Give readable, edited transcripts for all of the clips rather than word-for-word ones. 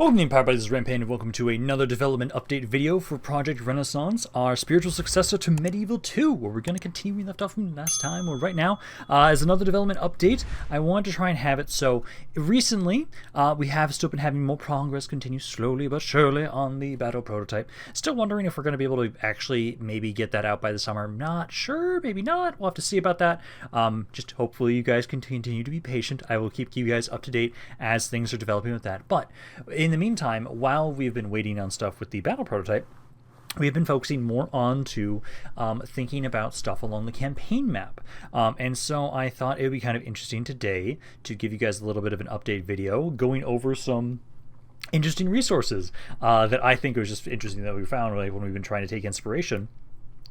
Welcome to Empire, this is Rampart, and welcome to another development update video for Project Renaissance, our spiritual successor to Medieval 2, where we're going to continue we left off from last time, or right now, as another development update. I wanted to try and have it so recently we have still been having more progress, continue slowly but surely on the battle prototype. Still wondering if we're going to be able to actually maybe get that out by the summer. I'm not sure, maybe not. We'll have to see about that. Just hopefully you guys can continue to be patient. I will keep you guys up to date as things are developing with that. But in the meantime, while we've been waiting on stuff with the battle prototype, we've been focusing more on to thinking about stuff along the campaign map. And so I thought it would be kind of interesting today to give you guys a little bit of an update video going over some interesting resources that I think was just interesting that we found when we've been trying to take inspiration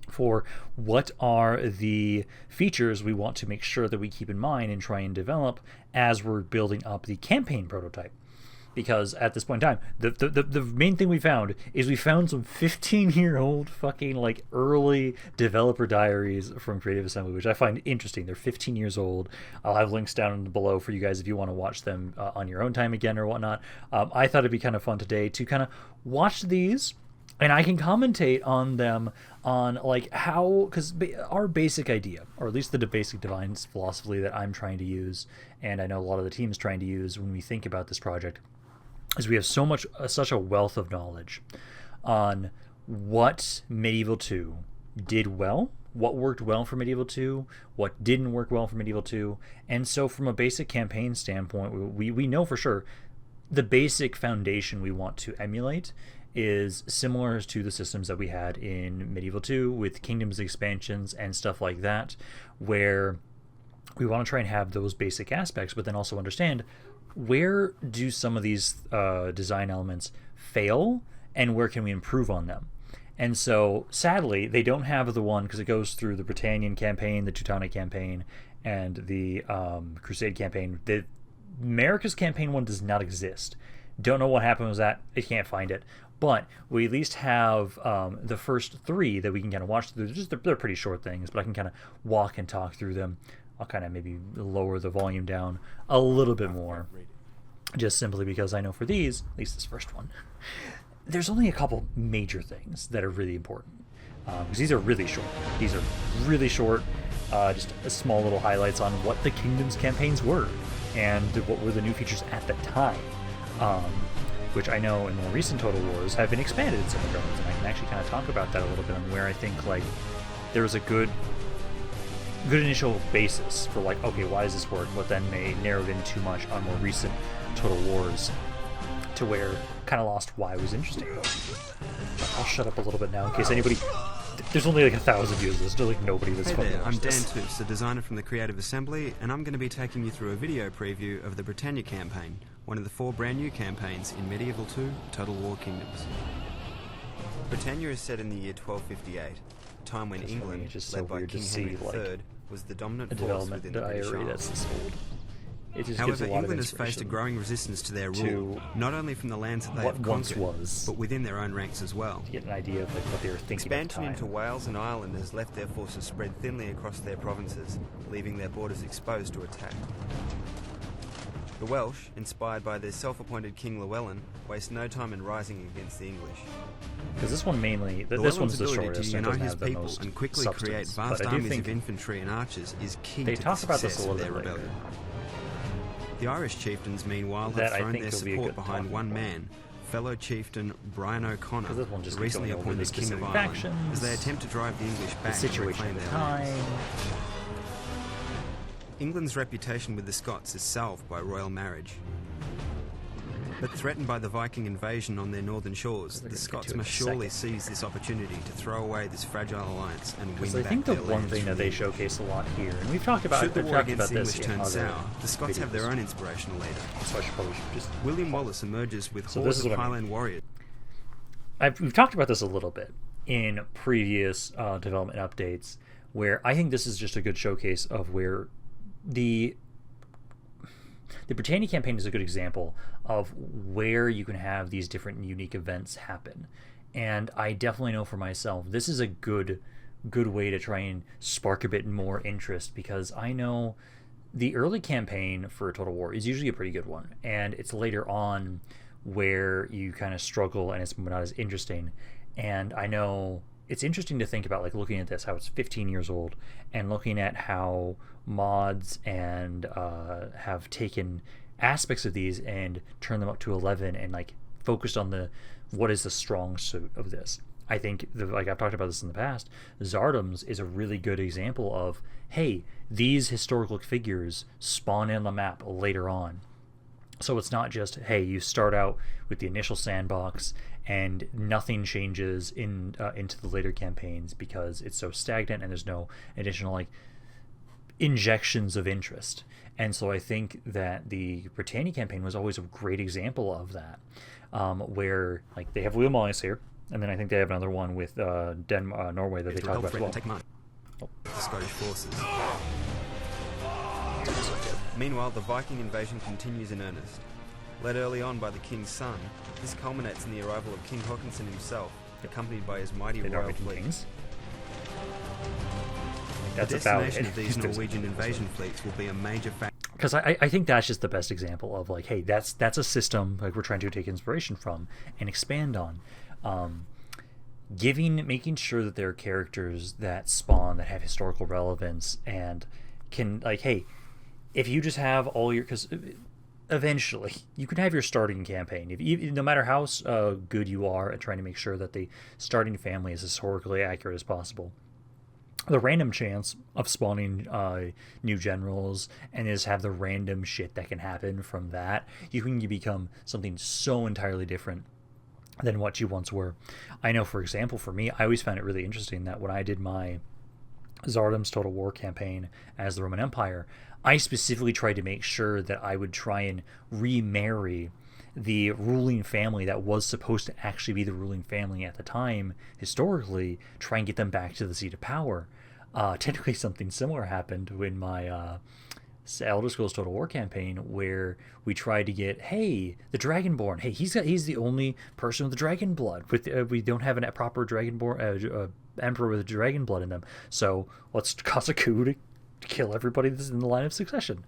for what are the features we want to make sure that we keep in mind and try and develop as we're building up the campaign prototype. Because at this point in time, the main thing we found is we found some 15-year-old fucking like early developer diaries from Creative Assembly, which I find interesting. They're 15 years old. I'll have links down below for you guys if you want to watch them on your own time again or whatnot. I thought it'd be kind of fun today to kind of watch these, and I can commentate on them on like how, because our basic idea, or at least the basic divine philosophy that I'm trying to use, and I know a lot of the team is trying to use when we think about this project, is we have such a wealth of knowledge on what Medieval 2 did well, what worked well for Medieval 2, what didn't work well for Medieval 2, and so from a basic campaign standpoint, we know for sure the basic foundation we want to emulate is similar to the systems that we had in Medieval 2 with kingdoms expansions and stuff like that, where we want to try and have those basic aspects, but then also understand where do some of these design elements fail and where can we improve on them. And so sadly they don't have the one, because it goes through the Britannian campaign, the Teutonic campaign, and the Crusade campaign. The America's campaign one does not exist. Don't know what happened with that. I can't find it. But we at least have the first three that we can kind of watch through. They're pretty short things, but I can kind of walk and talk through them. I'll kind of maybe lower the volume down a little bit more, just simply because I know for these, at least this first one, there's only a couple major things that are really important, because these are really short. These are really short, just a small little highlights on what the Kingdoms campaigns were and what were the new features at the time, which I know in more recent Total Wars have been expanded in some regards, and I can actually kind of talk about that a little bit on where I think like there was a good initial basis for like, okay, why does this work, but then they narrowed in too much on more recent Total Wars to where kind of lost why it was interesting. I'll shut up a little bit now in case anybody, there's only like 1,000 users, there's still like nobody that's fucking watched I'm Dan this. Toops, a designer from the Creative Assembly, and I'm going to be taking you through a video preview of the Britannia campaign, one of the 4 brand new campaigns in Medieval 2 Total War Kingdoms. Britannia is set in the year 1258, a time when England, led by King Henry III, was the dominant force within the British Isles. However, England has faced a growing resistance to their rule, not only from the lands that they have conquered, but within their own ranks as well. To get an idea of like what they were thinking. Expansion into Wales and Ireland has left their forces spread thinly across their provinces, leaving their borders exposed to attack. The Welsh, inspired by their self-appointed King Llewellyn, waste no time in rising against the English. Because this one mainly, this one's the shortest and doesn't have the most and quickly substance, create vast but I do armies think of infantry and archers is key they to talk the about this success a of little their bit later. rebellion. The Irish chieftains, meanwhile, That have I thrown think their will be a support good behind talking one point. man, fellow chieftain Brian O'Connor, Because this one just the keeps recently going over the appointed King of specific Ireland, factions, as they attempt to drive the English the back and situation reclaim at the their time. lands. England's reputation with the Scots is salved by royal marriage. But threatened by the Viking invasion on their northern shores, the Scots must surely seize this opportunity to throw away this fragile alliance and win Because back I think the their one lands thing from that they the English. showcase a lot here, and we've talked about, Should the I've war talked against about the this English in turn other sour, the Scots have their videos. own inspirational leader. So I should probably just William Wallace emerges with So hordes this is of what I mean. Highland warriors. We've talked about this a little bit in previous development updates, where I think this is just a good showcase of where the Britannia campaign is a good example of where you can have these different unique events happen. And I definitely know for myself, this is a good way to try and spark a bit more interest, because I know the early campaign for Total War is usually a pretty good one, and it's later on where you kind of struggle and it's not as interesting. And I know it's interesting to think about, like, looking at this, how it's 15 years old, and looking at how mods and have taken aspects of these and turned them up to 11 and like focused on what is the strong suit of this. I think, like I've talked about this in the past, Zardoms is a really good example of, hey, these historical figures spawn in the map later on. So it's not just, hey, you start out with the initial sandbox and nothing changes into the later campaigns because it's so stagnant and there's no additional like injections of interest. And so I think that the Britannia campaign was always a great example of that, where like they have Wheel Mollies here, and then I think they have another one with Norway that they talk about as well. Take mine. The Scottish forces. Meanwhile, the Viking invasion continues in earnest. Led early on by the king's son, this culminates in the arrival of King Håkonsson himself, accompanied by his mighty royal fleet. The destination of these Norwegian invasion fleets will be a major factor. Because I think that's just the best example of like, hey, that's a system like we're trying to take inspiration from and expand on. Making sure that there are characters that spawn that have historical relevance and can, like, hey, if you just have all your, because eventually you can have your starting campaign, no matter how good you are at trying to make sure that the starting family is historically accurate as possible, the random chance of spawning new generals and just have the random shit that can happen from that, you can become something so entirely different than what you once were. I know, for example, for me, I always found it really interesting that when I did my Zardom's Total War campaign as the Roman Empire, I specifically tried to make sure that I would try and remarry the ruling family that was supposed to actually be the ruling family at the time, historically, try and get them back to the seat of power. Technically, something similar happened when my Elder Scrolls Total War campaign, where we tried to get, hey, the Dragonborn. Hey, he's the only person with the dragon blood. We don't have a proper Dragonborn emperor with dragon blood in them, so let's cause a coup to kill everybody that's in the line of succession.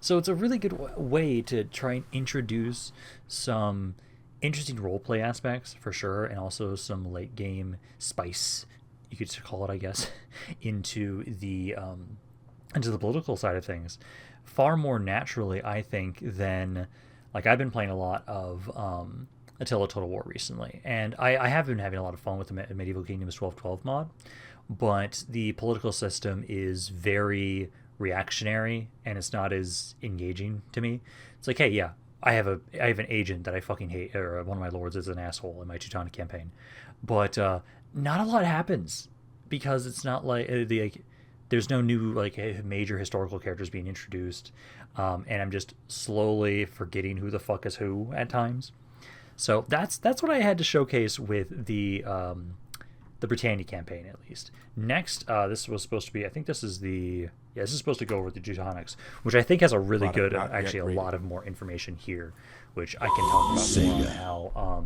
So it's a really good way to try and introduce some interesting roleplay aspects for sure, and also some late game spice, you could call it, I guess, into the political side of things, far more naturally, I think, than, like, I've been playing a lot of Attila Total War recently, and I have been having a lot of fun with the Medieval Kingdoms 1212 mod, but the political system is very reactionary and it's not as engaging to me. It's like, hey, yeah, I have an agent that I fucking hate, or one of my lords is an asshole in my Teutonic campaign, but not a lot happens because it's not like there's no new like major historical characters being introduced, and I'm just slowly forgetting who the fuck is who at times. So that's what I had to showcase with the Britannia campaign, at least. Next, this was supposed to be, I think this is supposed to go over the Teutonics, which I think has a really good, actually a lot of more information here, which I can talk about more on how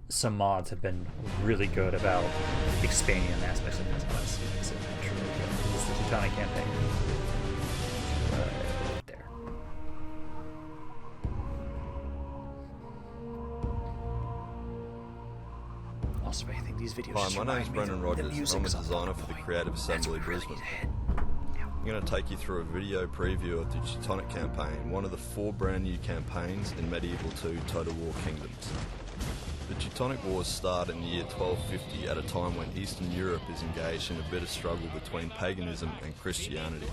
some mods have been really good about expanding on aspects of this. It's really good. This is the Teutonic campaign. Right there. Also, I think these videos. Hi, my name's Brendan Rogers, and I'm a designer for the Creative Assembly Brisbane. I'm going to take you through a video preview of the Teutonic campaign, one of the 4 brand new campaigns in Medieval 2 Total War Kingdoms. The Teutonic Wars start in the year 1250 at a time when Eastern Europe is engaged in a bitter struggle between paganism and Christianity.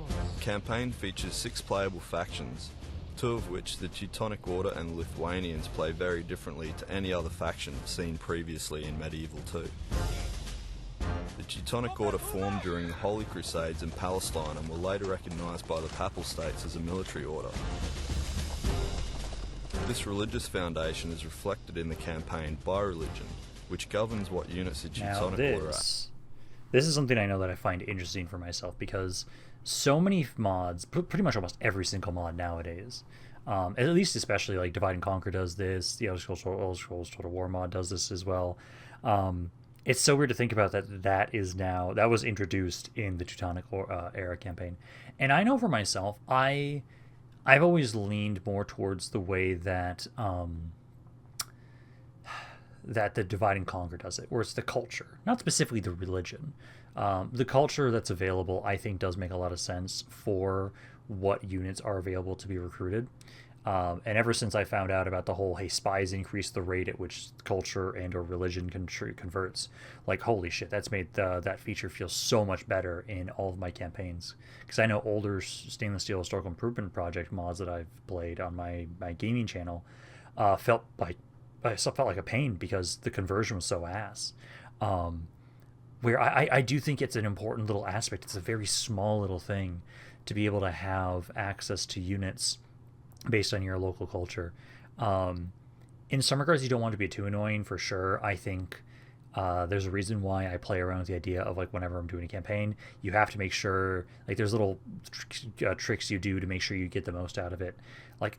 The campaign features 6 playable factions, 2 of which, the Teutonic Order and the Lithuanians, play very differently to any other faction seen previously in Medieval 2. The Teutonic Order formed during the Holy Crusades in Palestine and were later recognised by the Papal States as a military order. This religious foundation is reflected in the campaign by religion, which governs what units the Teutonic Order are. This is something I know that I find interesting for myself, because so many mods, pretty much almost every single mod nowadays, at least especially like Divide and Conquer does this, the Elder Scrolls Total War mod does this as well. It's so weird to think about that was introduced in the Teutonic era campaign. And I know for myself, I I've always leaned more towards the way that that the divide and conquer does it, where it's the culture, not specifically the religion. The culture that's available, I think, does make a lot of sense for what units are available to be recruited. And ever since I found out about the whole, hey, spies increase the rate at which culture and or religion converts, like, holy shit, that's made that feature feel so much better in all of my campaigns. Because I know older Stainless Steel Historical Improvement Project mods that I've played on my gaming channel felt like a pain because the conversion was so ass. Where I do think it's an important little aspect. It's a very small little thing to be able to have access to units based on your local culture. In some regards, you don't want to be too annoying, for sure. I think there's a reason why I play around with the idea of, like, whenever I'm doing a campaign, you have to make sure, like, there's little tricks you do to make sure you get the most out of it. Like,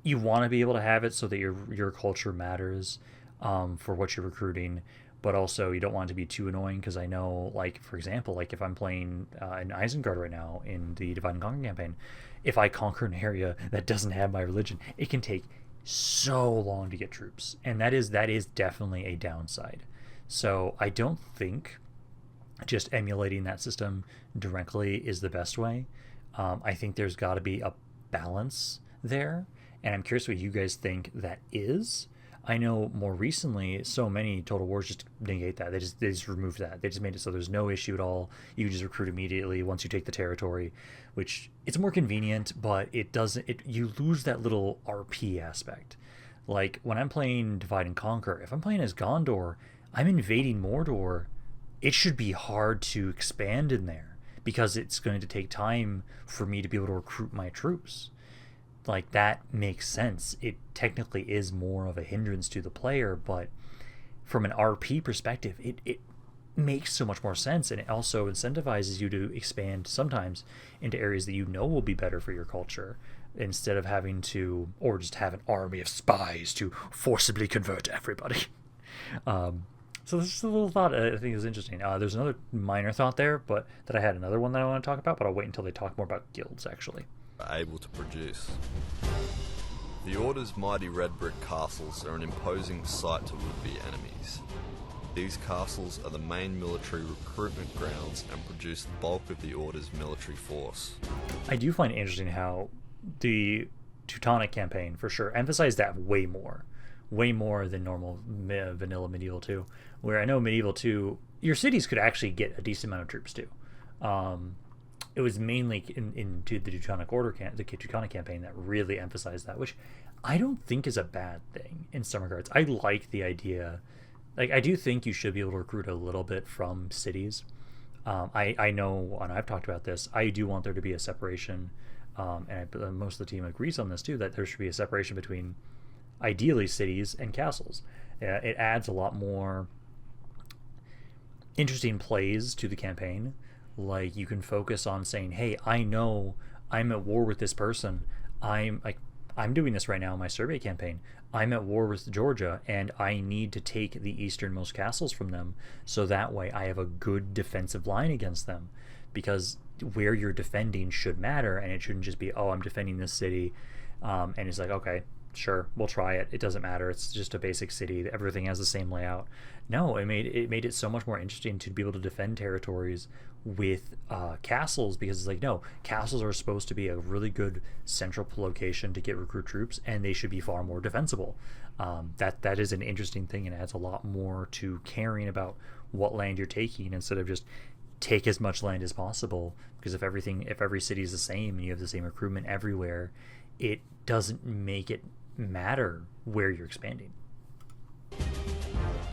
you want to be able to have it so that your culture matters for what you're recruiting, but also you don't want it to be too annoying, because I know, like, for example, like, if I'm playing in Isengard right now in the Divide and Conquer campaign, if I conquer an area that doesn't have my religion, it can take so long to get troops, and that is definitely a downside. So I don't think just emulating that system directly is the best way. I think there's got to be a balance there, and I'm curious what you guys think that is. I know more recently, so many Total Wars just negate that. They just removed that. They just made it so there's no issue at all. You can just recruit immediately once you take the territory, which it's more convenient, but it doesn't. You lose that little RP aspect. Like, when I'm playing Divide and Conquer, if I'm playing as Gondor, I'm invading Mordor. It should be hard to expand in there because it's going to take time for me to be able to recruit my troops. Like, that makes sense. It technically is more of a hindrance to the player, but from an RP perspective, it makes so much more sense, and it also incentivizes you to expand sometimes into areas that you know will be better for your culture, instead of having to, or just have an army of spies to forcibly convert everybody. So this is a little thought I think is interesting. There's another minor thought there, but that I had another one that I want to talk about, but I'll wait until they talk more about guilds, actually. Able to produce. The Order's mighty red brick castles are an imposing sight to would-be enemies. These castles are the main military recruitment grounds and produce the bulk of the Order's military force. I do find it interesting how the Teutonic campaign, for sure, emphasized that way more than normal vanilla Medieval 2, where I know Medieval 2, your cities could actually get a decent amount of troops too. It was mainly into the Teutonic Order, the Teutonic campaign, that really emphasized that, which I don't think is a bad thing in some regards. I like the idea. Like, I do think you should be able to recruit a little bit from cities. I know, and I've talked about this, I do want there to be a separation, and most of the team agrees on this too, that there should be a separation between, ideally, cities and castles. It adds a lot more interesting plays to the campaign. Like, you can focus on saying, hey, I know I'm at war with this person. I'm doing this right now in my survey campaign. I'm at war with Georgia, and I need to take the easternmost castles from them, so that way I have a good defensive line against them. Because where you're defending should matter, and it shouldn't just be, oh, I'm defending this city, and it's like, okay, sure, we'll try it. It doesn't matter. It's just a basic city. Everything has the same layout. No, it made it so much more interesting to be able to defend territories with castles, because it's like, no, castles are supposed to be a really good central location to get recruit troops, and they should be far more defensible. That is an interesting thing, and adds a lot more to caring about what land you're taking, instead of just take as much land as possible. Because if every city is the same and you have the same recruitment everywhere, it doesn't make it matter where you're expanding.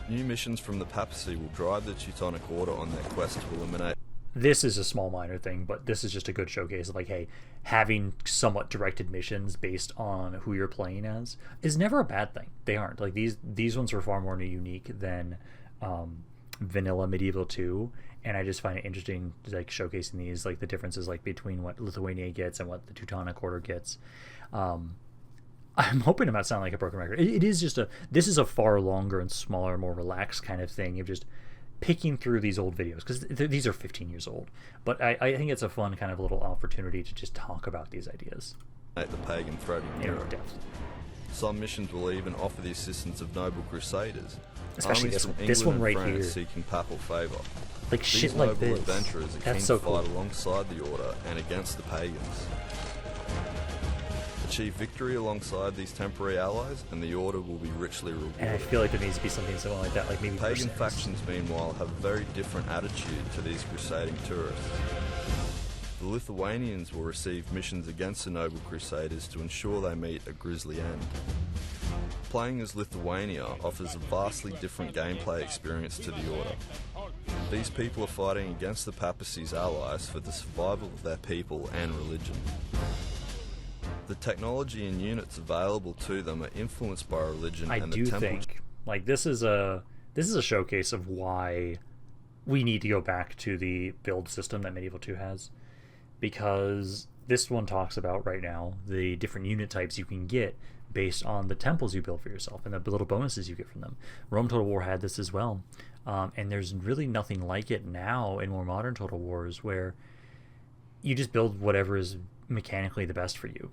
New missions from the papacy will drive the Teutonic Order on their quest to eliminate. This is a small minor thing, but this is just a good showcase of, like, hey, having somewhat directed missions based on who you're playing as is never a bad thing. They aren't. Like, these ones are far more unique than vanilla Medieval 2, and I just find it interesting, like, showcasing these, like, the differences, like, between what Lithuania gets and what the Teutonic Order gets. I'm hoping I'm not sounding like a broken record. It is just this is a far longer and smaller, more relaxed kind of thing of just picking through these old videos, because these are 15 years old. But I think it's a fun kind of little opportunity to just talk about these ideas. the pagan threat in Yeah, Europe. definitely. Some missions will even offer the assistance of noble crusaders, Especially armies this from one. England This one and right France here. seeking papal favour. Like These shit like noble this. adventurers are That's keen so to cool. fight alongside the Order and against the pagans. Achieve victory alongside these temporary allies, and the Order will be richly rewarded. And I feel like there needs to be something similar like that, like maybe Pagan mercenaries. factions, meanwhile, have a very different attitude to these crusading tourists. The Lithuanians will receive missions against the noble crusaders to ensure they meet a grisly end. Playing as Lithuania offers a vastly different gameplay experience to the Order. These people are fighting against the papacy's allies for the survival of their people and religion. The technology and units available to them are influenced by religion I and the do temple. think like this is a showcase of why we need to go back to the build system that Medieval 2 has, because this one talks about right now the different unit types you can get based on the temples you build for yourself and the little bonuses you get from them. Rome Total War had this as well, and there's really nothing like it now in more modern Total Wars, where you just build whatever is mechanically the best for you.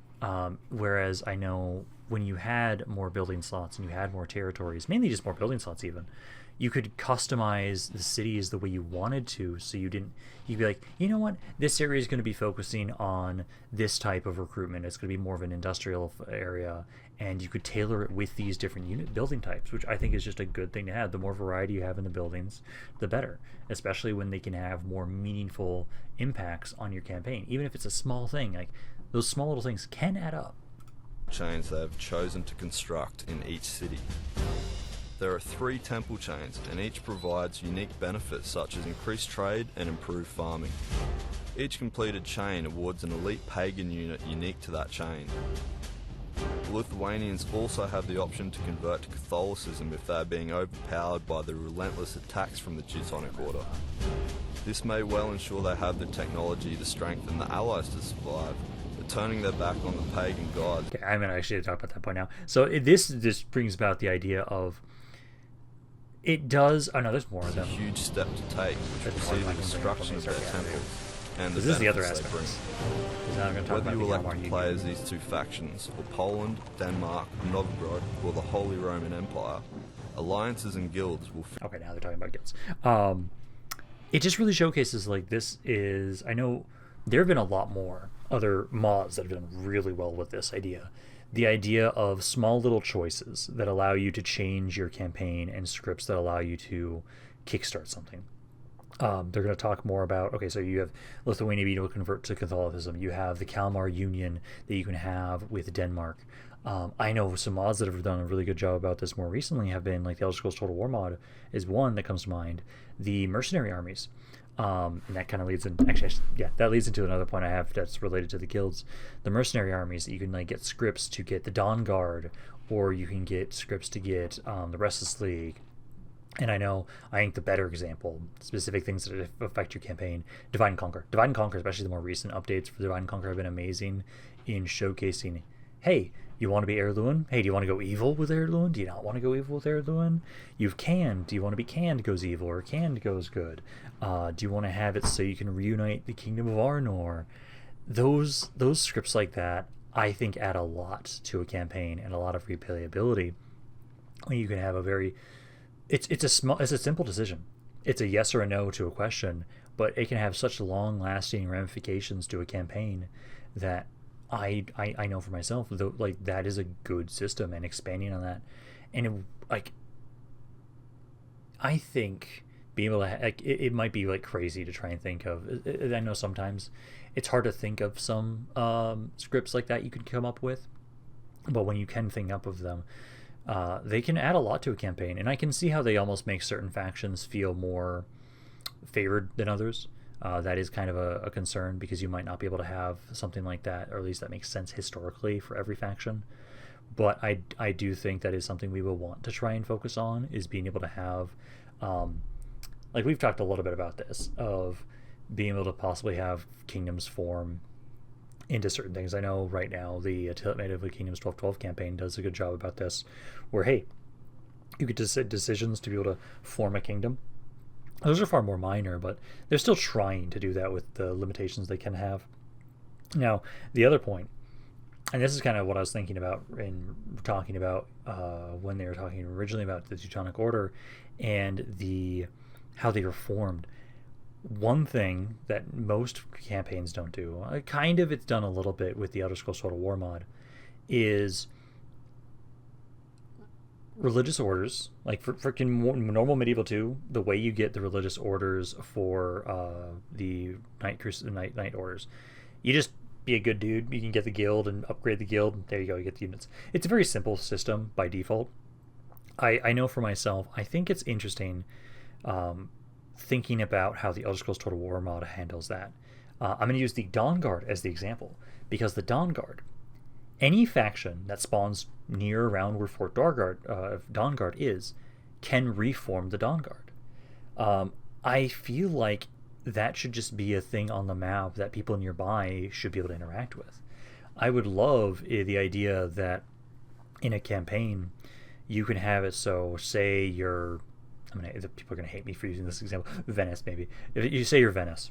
Whereas I know when you had more building slots and you had more territories, mainly just more building slots even, you could customize the cities the way you wanted to, so you'd be like, you know what, this area is going to be focusing on this type of recruitment, it's going to be more of an industrial area, and you could tailor it with these different unit building types, which I think is just a good thing to have. The more variety you have in the buildings, the better, especially when they can have more meaningful impacts on your campaign. Even if it's a small thing, like those small little things can add up. Chains they have chosen to construct in each city. There are 3 temple chains, and each provides unique benefits such as increased trade and improved farming. Each completed chain awards an elite pagan unit unique to that chain. The Lithuanians also have the option to convert to Catholicism if they are being overpowered by the relentless attacks from the Teutonic Order. This may well ensure they have the technology to strengthen the allies to survive, but turning their back on the pagan gods. Okay, I'm going to actually talk about that point now. So this brings about the idea of it does. Oh no, there's more of It's a them. huge step to take, which will see the destruction of their temples and the This is the other benefits they aspect. bring. Because now I'm going to talk Whether about you the elect Kalmar to Union. play as these two factions, or Poland, Denmark, Novgorod, or the Holy Roman Empire, alliances and guilds will Okay, now they're talking about guilds. It just really showcases, like, this is... I know there have been a lot more other mods that have done really well with this idea. The idea of small little choices that allow you to change your campaign and scripts that allow you to kickstart something. They're going to talk more about, okay, so you have Lithuania being able to convert to Catholicism. You have the Kalmar Union that you can have with Denmark. I know some mods that have done a really good job about this more recently have been, like, the Elder Scrolls Total War mod is one that comes to mind. The mercenary armies. And that kind of leads in, actually, yeah, that leads into another point I have that's related to the guilds. The mercenary armies that you can, like, get scripts to get the Dawn Guard, or you can get scripts to get the Restless League. And I think the better example, specific things that affect your campaign, Divide and Conquer. Divide and Conquer, especially the more recent updates for Divide and Conquer, have been amazing in showcasing, hey, you want to be Heirloom? Hey, do you want to go evil with Heirloom? Do you not want to go evil with Heirloom? You've Canned. Do you want to be Canned goes evil, or Canned goes good? Do you want to have it so you can reunite the Kingdom of Arnor? Those scripts like that, I think, add a lot to a campaign and a lot of replayability. You can have a very... It's a simple decision. It's a yes or a no to a question, but it can have such long-lasting ramifications to a campaign that I know for myself, though, like, that is a good system, and expanding on that, and I think being able to it might be, like, crazy to try and think of. I know sometimes it's hard to think of some scripts like that you could come up with, but when you can think up of them, they can add a lot to a campaign, and I can see how they almost make certain factions feel more favored than others. That is kind of a concern, because you might not be able to have something like that, or at least that makes sense historically for every faction. But I do think that is something we will want to try and focus on, is being able to have, like, we've talked a little bit about this, of being able to possibly have kingdoms form into certain things. I know right now the Teutonic Kingdoms 1212 campaign does a good job about this, where, hey, you get decisions to be able to form a kingdom. Those are far more minor, but they're still trying to do that with the limitations they can have. Now, the other point and this is kind of what I was thinking about in talking about when they were talking originally about the Teutonic Order and how they were formed. One thing that most campaigns don't do, kind of it's done a little bit with the Elder Scrolls Total War mod, is religious orders. Like for freaking normal medieval 2, the way you get the religious orders for the knight orders, you just be a good dude. You can get the guild and upgrade the guild. And there you go. You get the units. It's a very simple system by default. I know for myself, I think it's interesting thinking about how the Elder Scrolls Total War mod handles that. I'm going to use the Dawn Guard as the example, because the Dawn Guard, any faction that spawns near around where Fort Dawn Guard is, can reform the Dawn Guard. I feel like that should just be a thing on the map that people nearby should be able to interact with. I would love the idea that in a campaign you can have it so, say you're, people are going to hate me for using this example, Venice maybe. If you say you're Venice,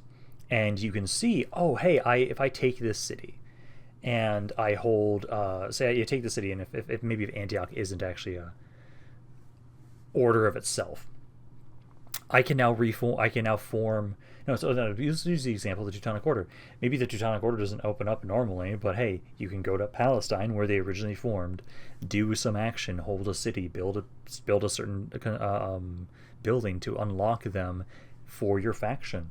and you can see, oh hey, if I take this city, and I hold, say you take the city, and if maybe if Antioch isn't actually a order of itself, I can now form. No, so use the example of the Teutonic Order. Maybe the Teutonic Order doesn't open up normally, but hey, you can go to Palestine where they originally formed, do some action, hold a city, build a certain building to unlock them for your faction.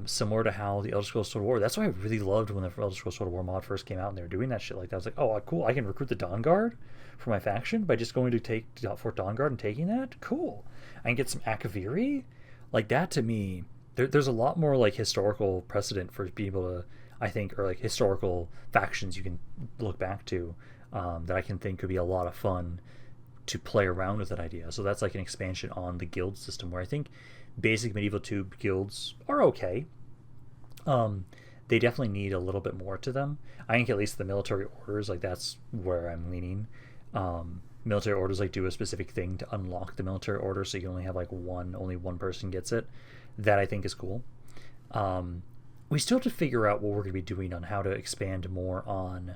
Similar to how the Elder Scrolls Total War. That's why I really loved when the Elder Scrolls Total War mod first came out and they were doing that shit like that. I was like, oh, cool, I can recruit the Dawn Guard for my faction by just going to take Fort Dawn Guard and taking that? Cool. I can get some Akaviri? Like, that to me, there's a lot more like historical precedent for people to, I think, or like historical factions you can look back to that I can think could be a lot of fun to play around with that idea. So that's like an expansion on the guild system, where I think basic medieval 2 guilds are okay. They definitely need a little bit more to them. I think at least the military orders, like, that's where I'm leaning. Military orders like do a specific thing to unlock the military order, so you can only have like only one person gets it. That I think is cool. We still have to figure out what we're going to be doing on how to expand more on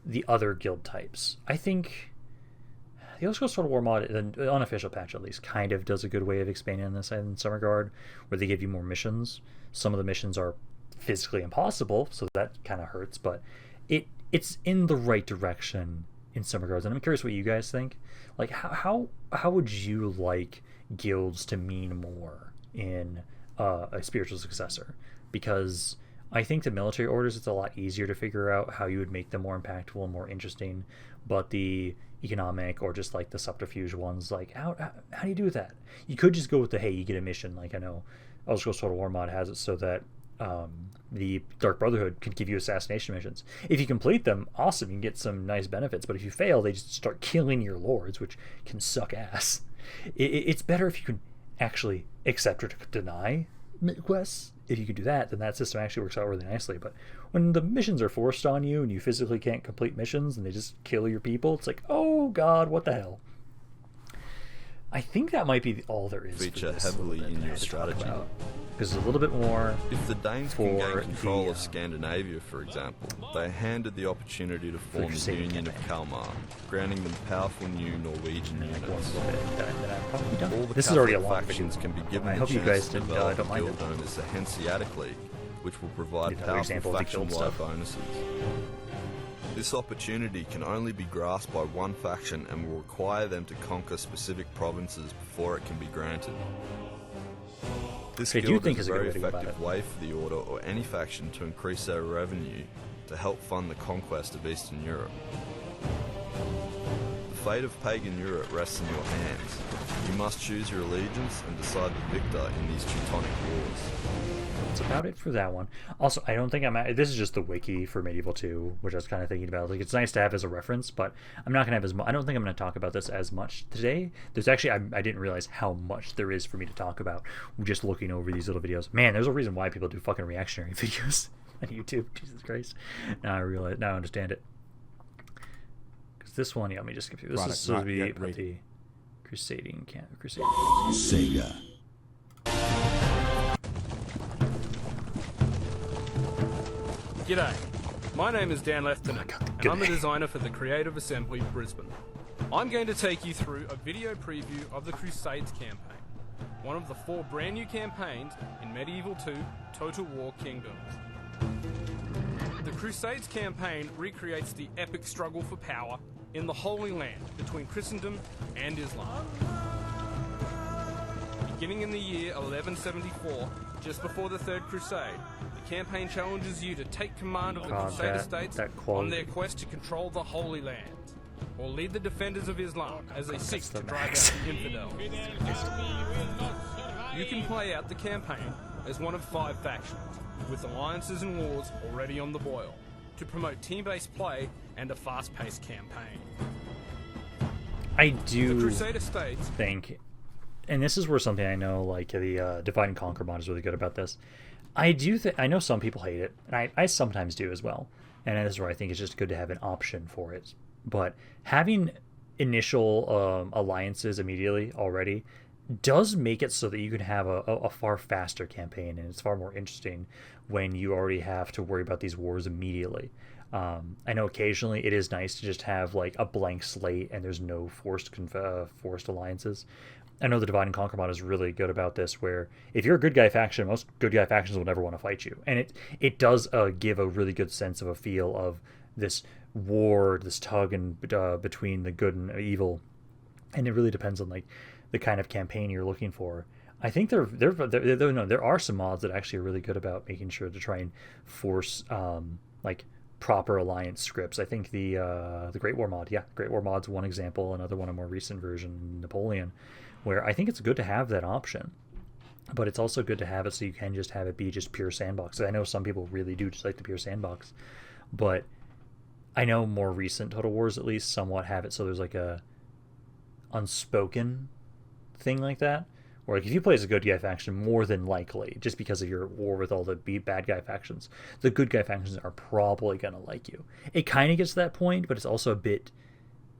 the other guild types. I think the Elder Scrolls Total War mod, the unofficial patch at least, kind of does a good way of expanding on this in some regard, where they give you more missions. Some of the missions are physically impossible, so that kind of hurts, but it's in the right direction in some regards. And I'm curious what you guys think. Like, how would you like guilds to mean more in a spiritual successor? Because I think the military orders, it's a lot easier to figure out how you would make them more impactful and more interesting, but the economic or just like the subterfuge ones, like how do you do that? You could just go with the, hey, you get a mission. Like, I know Elder Scrolls Total War mod has it so that the Dark Brotherhood can give you assassination missions. If you complete them, awesome, you can get some nice benefits, but if you fail, they just start killing your lords, which can suck ass. It's better if you can actually accept or deny quests. If you can do that, then that system actually works out really nicely. But when the missions are forced on you and you physically can't complete missions and they just kill your people, it's like, oh god, what the hell? I think that might be all there is. Feature heavily in your strategy. Because a little bit more. If the Danes can gain control of Scandinavia, for example, they are handed the opportunity to form the Union of Kalmar, granting them powerful new Norwegian units. All the this is already a long factions can be given the chance to develop a guild known as the Hanseatic League, which will provide powerful faction-wide bonuses. This opportunity can only be grasped by one faction and will require them to conquer specific provinces before it can be granted. This guild is a very effective way for the Order or any faction to increase their revenue to help fund the conquest of Eastern Europe. The fate of pagan Europe rests in your hands. You must choose your allegiance and decide the victor in these Teutonic wars. That's about it for that one. Also, I don't think this is just the wiki for Medieval 2, which I was kind of thinking about. Like, it's nice to have as a reference, but I'm not going to have as much. I don't think I'm going to talk about this as much today. There's actually, I didn't realize how much there is for me to talk about just looking over these little videos. Man, there's a reason why people do fucking reactionary videos on YouTube. Jesus Christ. Now I understand it. Because this one, let me just skip through. This is supposed to be the Crusading camp. Sega. G'day, my name is Dan Lefton, and I'm the designer for the Creative Assembly Brisbane. I'm going to take you through a video preview of the Crusades campaign, one of the 4 brand new campaigns in Medieval 2 Total War Kingdoms. The Crusades campaign recreates the epic struggle for power in the Holy Land between Christendom and Islam. Beginning in the year 1174, just before the Third Crusade, the campaign challenges you to take command of the Crusader states on their quest to control the Holy Land, or lead the defenders of Islam as they seek to drive out the infidels. You can play out the campaign as one of 5 factions, with alliances and wars already on the boil, to promote team-based play and a fast-paced campaign. I do the Crusader states think, and this is where something I know, like the Divide and Conquer mod is really good about this. I know some people hate it, and I sometimes do as well. And this is where I think it's just good to have an option for it. But having initial alliances immediately already does make it so that you can have a far faster campaign, and it's far more interesting when you already have to worry about these wars immediately. I know occasionally it is nice to just have like a blank slate and there's no forced alliances. I know the Divide and Conquer mod is really good about this, where if you're a good guy faction, most good guy factions will never want to fight you. And it does give a really good sense of a feel of this war, this tug and between the good and evil. And it really depends on like the kind of campaign you're looking for. I think there are some mods that actually are really good about making sure to try and force like proper alliance scripts. I think the Great War mod, Great War mod's one example. Another one, a more recent version, Napoleon, where I think it's good to have that option, but it's also good to have it so you can just have it be just pure sandbox. I know some people really do just like the pure sandbox, but I know more recent Total Wars at least somewhat have it so there's like a unspoken thing like that, or like if you play as a good guy faction, more than likely, just because of your war with all the bad guy factions, the good guy factions are probably gonna like you. It kind of gets to that point, but it's also a bit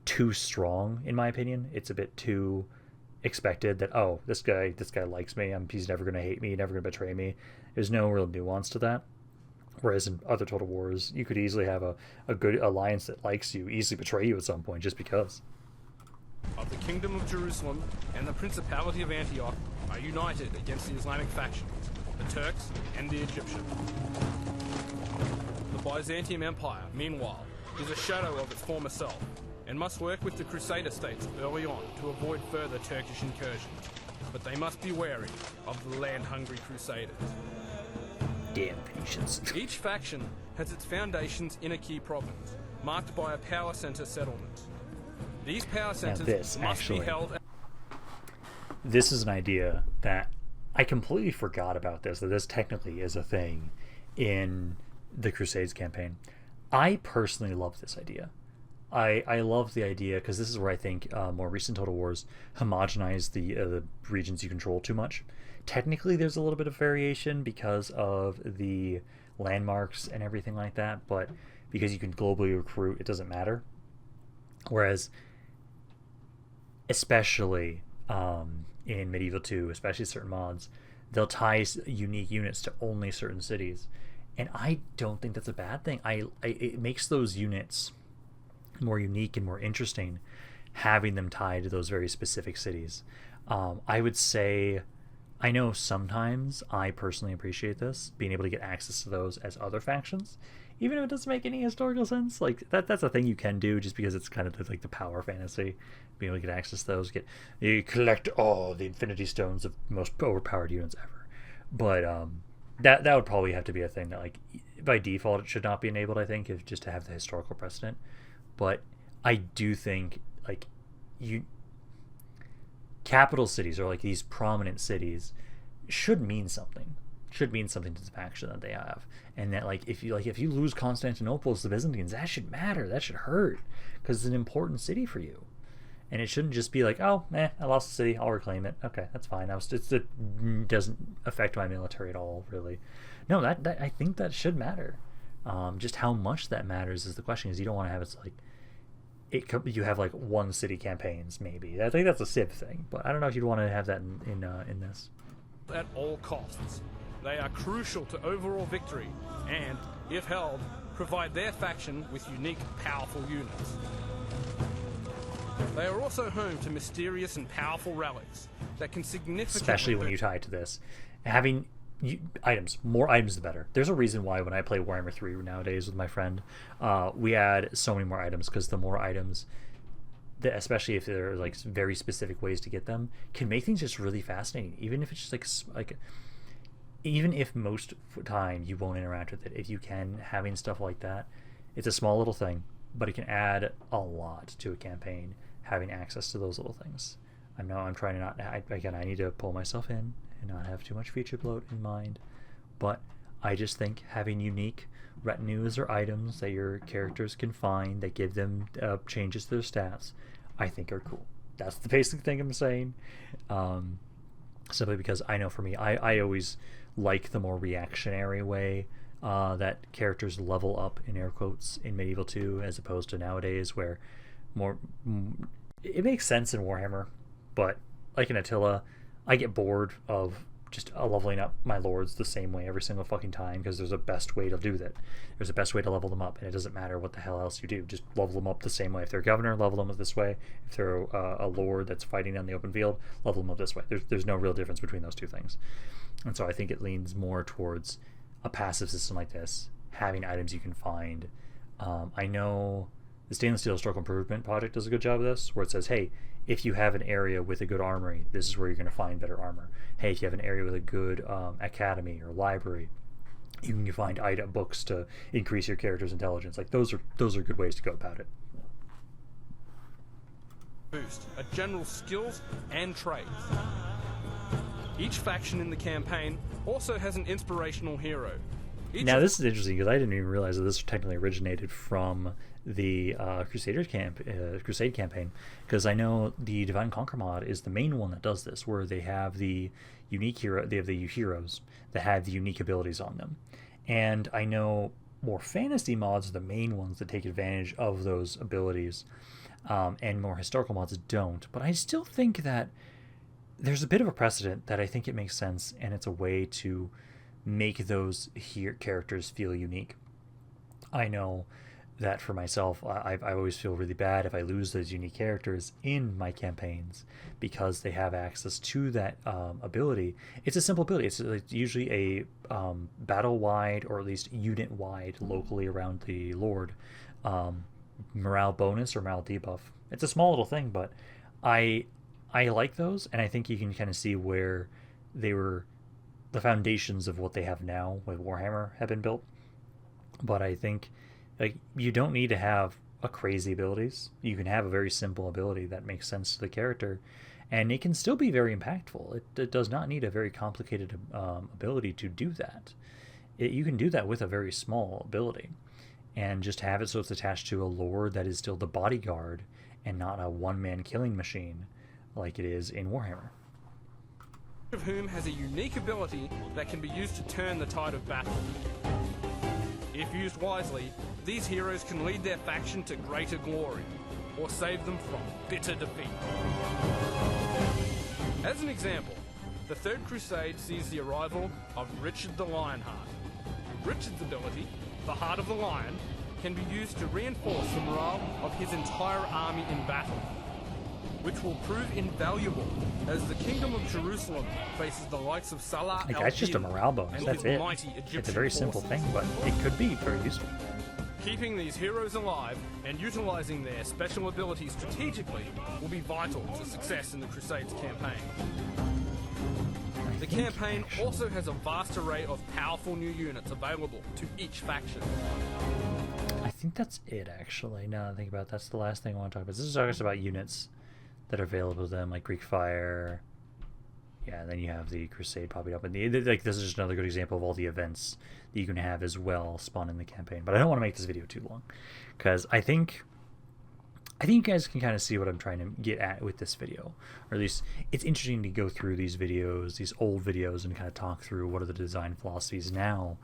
too strong in my opinion. It's a bit too expected that, oh, this guy likes me, he's never gonna hate me, never gonna betray me. There's no real nuance to that. Whereas in other Total Wars, you could easily have a good alliance that likes you, easily betray you at some point just because. Of the Kingdom of Jerusalem and the Principality of Antioch are united against the Islamic factions, the Turks and the Egyptians. The Byzantium Empire, meanwhile, is a shadow of its former self, and must work with the Crusader states early on to avoid further Turkish incursions. But they must be wary of the land-hungry Crusaders. Damn Phoenicians. Each faction has its foundations in a key province, marked by a power center settlement. These power centers must be held. This is an idea that I completely forgot about that this technically is a thing in the Crusades campaign. I personally love this idea. I love the idea because this is where I think more recent Total Wars homogenize the regions you control too much. Technically, there's a little bit of variation because of the landmarks and everything like that, but because you can globally recruit, it doesn't matter. Whereas, especially in Medieval 2, especially certain mods, they'll tie unique units to only certain cities. And I don't think that's a bad thing. It makes those units more unique and more interesting, having them tied to those very specific cities. I would say, I know sometimes I personally appreciate this, being able to get access to those as other factions, even if it doesn't make any historical sense. Like that's a thing you can do just because it's kind of like the power fantasy, being able to get access to those. You collect all the Infinity Stones of most overpowered units ever. But that would probably have to be a thing that, like, by default it should not be enabled, I think, if just to have the historical precedent. But I do think, like, capital cities, or like these prominent cities, should mean something to the faction that they have. And that, like, if you lose Constantinople to the Byzantines, that should matter, that should hurt, because it's an important city for you. And it shouldn't just be like, oh, I lost the city, I'll reclaim it, okay, that's fine. It doesn't affect my military at all, really. No, that I think that should matter. Just how much that matters is the question, is you don't want to have it's like you have like one city campaigns, maybe. I think that's a Civ thing, but I don't know if you'd want to have that in this. At all costs. They are crucial to overall victory, and, if held, provide their faction with unique, powerful units. They are also home to mysterious and powerful relics that can significantly... Especially when you tie it to this. Having items, more items the better. There's a reason why when I play Warhammer 3 nowadays with my friend, we add so many more items, because the more items, especially if there are like very specific ways to get them, can make things just really fascinating. Even if it's just like even if most time you won't interact with it, if you can, having stuff like that, it's a small little thing, but it can add a lot to a campaign, having access to those little things. I know I'm trying to not, I need to pull myself in and not have too much feature bloat in mind, but I just think having unique retinues or items that your characters can find that give them changes to their stats, I think are cool. That's the basic thing I'm saying. Simply because I know for me, I always like the more reactionary way that characters level up, in air quotes, in Medieval 2, as opposed to nowadays where it makes sense in Warhammer, but like in Attila, I get bored of just leveling up my lords the same way every single fucking time, because there's a best way to do that. There's a best way to level them up, and it doesn't matter what the hell else you do. Just level them up the same way. If they're a governor, level them up this way. If they're a lord that's fighting on the open field, level them up this way. There's no real difference between those two things. And so I think it leans more towards a passive system like this, having items you can find. I know the Stainless Steel Historical Improvement Project does a good job of this, where it says, hey, if you have an area with a good armory, this is where you're going to find better armor. Hey, if you have an area with a good academy or library, you can find item books to increase your character's intelligence. Like those are good ways to go about it. Boost a general skills and traits. Each faction in the campaign also has an inspirational hero. Now this is interesting, because I didn't even realize that this technically originated from the Crusade campaign, because I know the Divide and Conquer mod is the main one that does this, where they have the unique hero, they have the heroes that have the unique abilities on them, and I know more fantasy mods are the main ones that take advantage of those abilities, and more historical mods don't. But I still think that there's a bit of a precedent that I think it makes sense, and it's a way to make those characters feel unique. I know that for myself, I always feel really bad if I lose those unique characters in my campaigns, because they have access to that ability. It's a simple ability. It's usually a battle-wide, or at least unit-wide, locally around the Lord, morale bonus or morale debuff. It's a small little thing, but I like those, and I think you can kind of see where the foundations of what they have now with Warhammer have been built. But I think you don't need to have a crazy abilities. You can have a very simple ability that makes sense to the character, and it can still be very impactful. It does not need a very complicated ability to do that. You can do that with a very small ability, and just have it so it's attached to a lord that is still the bodyguard and not a one-man killing machine like it is in Warhammer. Of whom has a unique ability that can be used to turn the tide of battle. If used wisely, these heroes can lead their faction to greater glory, or save them from bitter defeat. As an example, the Third Crusade sees the arrival of Richard the Lionheart. Richard's ability, the Heart of the Lion, can be used to reinforce the morale of his entire army in battle, which will prove invaluable as the Kingdom of Jerusalem faces the likes of Salah Like, that's just a morale bonus, that's it. It's a very simple thing, but it could be very useful. Keeping these heroes alive and utilizing their special abilities strategically will be vital to success in the Crusades campaign. The campaign also has a vast array of powerful new units available to each faction. I think that's it, actually. Now that I think about it, that's the last thing I want to talk about. This is just about units that are available to them, like Greek Fire. Yeah, and then you have the Crusade popping up, and like this is just another good example of all the events that you can have as well spawn in the campaign. But I don't want to make this video too long, because I think you guys can kind of see what I'm trying to get at with this video, or at least it's interesting to go through these videos, these old videos, and kind of talk through what are the design philosophies now,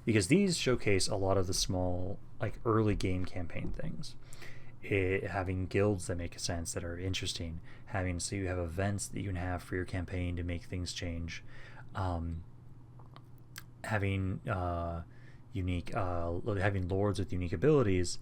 because these showcase a lot of the small, like, early game campaign things. Having guilds that make sense, that are interesting, so you have events that you can have for your campaign to make things change, having unique, having lords with unique abilities.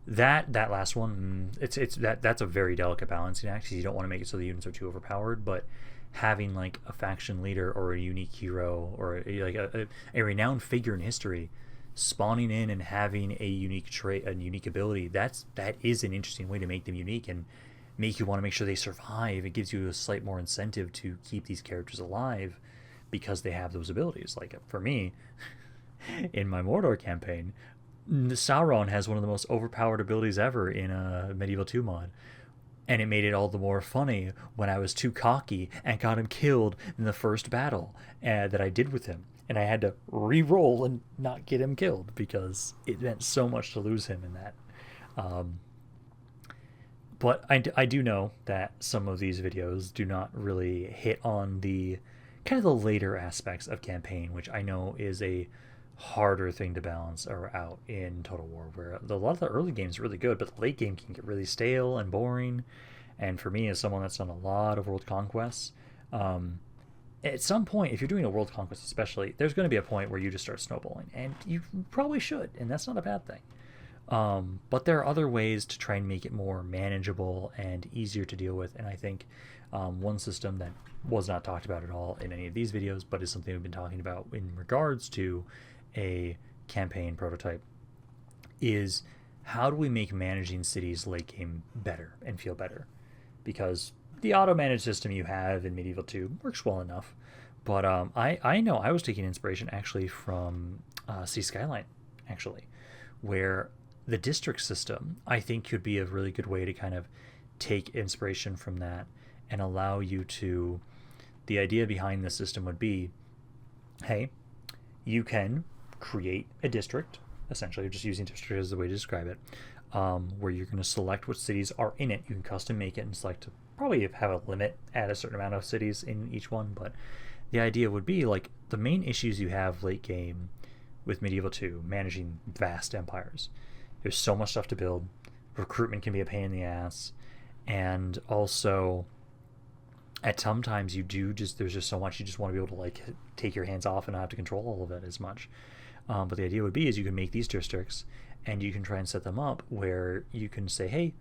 That last one, that's a very delicate balancing act, because you don't want to make it so the units are too overpowered, but having like a faction leader or a unique hero or like a renowned figure in history spawning in and having a unique trait, a unique ability, that is an interesting way to make them unique and make you want to make sure they survive. It gives you a slight more incentive to keep these characters alive because they have those abilities. Like for me, in my Mordor campaign, Sauron has one of the most overpowered abilities ever in a Medieval 2 mod. And it made it all the more funny when I was too cocky and got him killed in the first battle that I did with him. And I had to re-roll and not get him killed because it meant so much to lose him in that. But I do know that some of these videos do not really hit on the kind of the later aspects of campaign, which I know is a harder thing to balance or out in Total War, where a lot of the early games are really good, but the late game can get really stale and boring. And for me, as someone that's done a lot of world conquests, at some point, if you're doing a world conquest especially, there's going to be a point where you just start snowballing, and you probably should, and that's not a bad thing. But there are other ways to try and make it more manageable and easier to deal with, and I think one system that was not talked about at all in any of these videos, but is something we've been talking about in regards to a campaign prototype, is how do we make managing cities late game better and feel better? Because the auto-managed system you have in Medieval 2 works well enough, but I know I was taking inspiration actually from Sea Skyline, actually, where the district system I think could be a really good way to kind of take inspiration from that and allow you to, the idea behind the system would be, hey, you can create a district, essentially just using district as the way to describe it, where you're going to select what cities are in it. You can custom make it and select to probably have a limit at a certain amount of cities in each one, but the idea would be like the main issues you have late game with Medieval 2, managing vast empires. There's so much stuff to build, recruitment can be a pain in the ass, and also at sometimes there's just so much you just want to be able to like take your hands off and not have to control all of it as much. But the idea would be is you can make these districts and you can try and set them up where you can say, hey,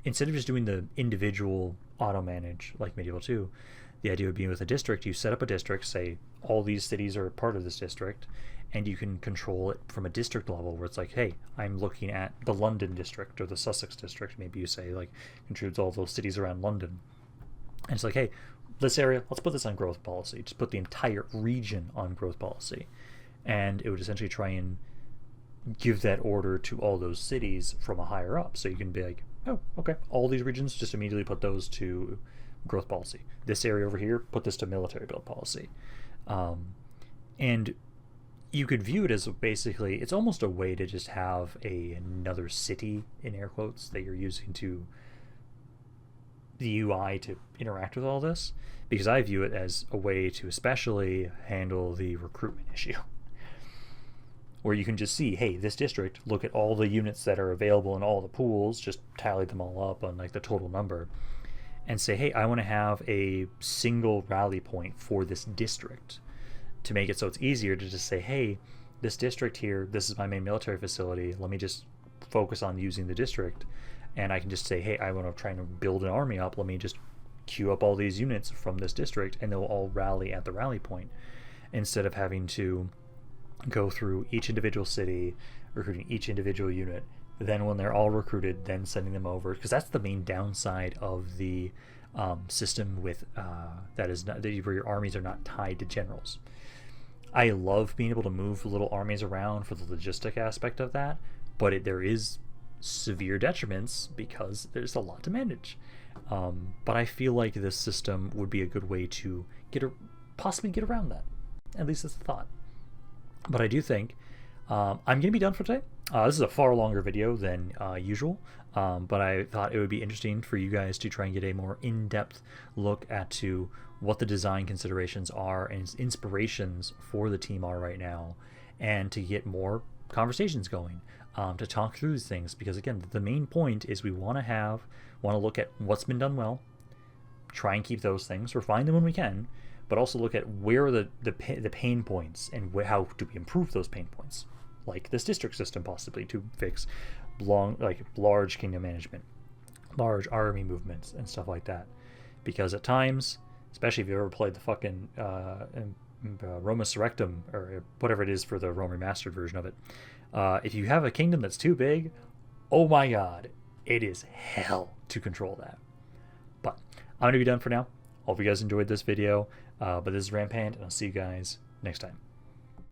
instead of just doing the individual auto manage like Medieval 2, the idea would be with a district, you set up a district, say all these cities are part of this district, and you can control it from a district level where it's like, hey, I'm looking at the London district or the Sussex district. Maybe you say like contributes all those cities around London. And it's like, hey, this area, let's put this on growth policy. Just put the entire region on growth policy. And it would essentially try and give that order to all those cities from a higher up. So you can be like, oh, okay, all these regions, just immediately put those to growth policy. This area over here, put this to military build policy. And you could view it as basically, it's almost a way to just have another city, in air quotes, that you're using to the UI to interact with all this, because I view it as a way to especially handle the recruitment issue, where you can just see, hey, this district, look at all the units that are available in all the pools, just tally them all up on like the total number, and say, hey, I want to have a single rally point for this district, to make it so it's easier to just say, hey, this district here, this is my main military facility, let me just focus on using the district. And I can just say, hey, I want to try and build an army up. Let me just queue up all these units from this district, and they'll all rally at the rally point, instead of having to go through each individual city, recruiting each individual unit. Then when they're all recruited, then sending them over, because that's the main downside of the system with that is not, where your armies are not tied to generals. I love being able to move little armies around for the logistic aspect of that, but there is severe detriments because there's a lot to manage. But I feel like this system would be a good way to possibly get around that. At least that's the thought. But I do think I'm going to be done for today. This is a far longer video than usual, but I thought it would be interesting for you guys to try and get a more in-depth look at what the design considerations are and inspirations for the team are right now, and to get more conversations going. To talk through these things, because again, the main point is we want to look at what's been done well, try and keep those things, refine them when we can, but also look at where are the pain points and how do we improve those pain points. like this district system possibly to fix large kingdom management, large army movements and stuff like that. Because at times, especially if you ever played the fucking Roma Surrectum or whatever it is for the Rome Remastered version of it, if you have a kingdom that's too big, oh my god, it is hell to control that. But I'm going to be done for now. Hope you guys enjoyed this video. But this is Rampant, and I'll see you guys next time.